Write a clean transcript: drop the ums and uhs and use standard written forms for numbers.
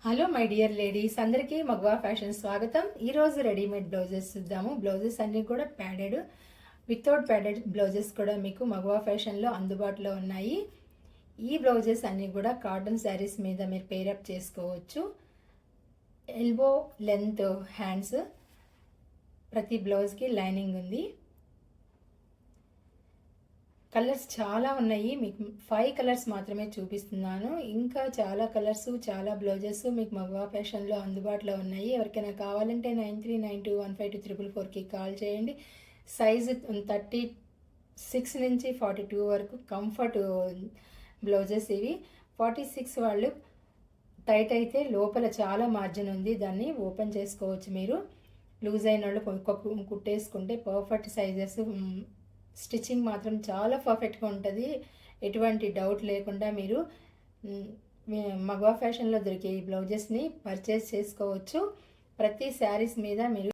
Hello my dear ladies, అందరికీ మగవా fashion స్వాగతం. ఈరోజు రెడీమేడ్ బ్లౌజెస్ చూద్దాము. బ్లౌజెస్ అన్నీ కూడా ప్యాడెడ్, వితౌట్ ప్యాడెడ్ బ్లౌజెస్ కూడా మీకు మగవా ఫ్యాషన్లో అందుబాటులో ఉన్నాయి. ఈ బ్లౌజెస్ అన్నీ కూడా కాటన్ శారీస్ మీద మీరు పేరప్ చేసుకోవచ్చు. ఎల్బో లెంత్ హ్యాండ్స్, ప్రతి బ్లౌజ్కి లైనింగ్ ఉంది. కలర్స్ చాలా ఉన్నాయి, మీకు 5 కలర్స్ మాత్రమే చూపిస్తున్నాను. ఇంకా చాలా కలర్స్, చాలా బ్లౌజెస్ మీకు మగవా ఫ్యాషన్లో అందుబాటులో ఉన్నాయి. ఎవరికైనా కావాలంటే 9392152444కి కాల్ చేయండి. సైజు 36 నుంచి 42 వరకు కంఫర్ట్ బ్లౌజెస్ ఇవి. 46 వాళ్ళు టైట్ అయితే లోపల చాలా మార్జిన్ ఉంది, దాన్ని ఓపెన్ చేసుకోవచ్చు. మీరు లూజ్ అయిన వాళ్ళు కుట్టేసుకుంటే పర్ఫెక్ట్ సైజెస్. స్టిచ్చింగ్ మాత్రం చాలా పర్ఫెక్ట్గా ఉంటుంది, ఎటువంటి డౌట్ లేకుండా మీరు మగవా ఫ్యాషన్లో దొరికే ఈ బ్లౌజెస్ని పర్చేస్ చేసుకోవచ్చు. ప్రతి శారీస్ మీద మీరు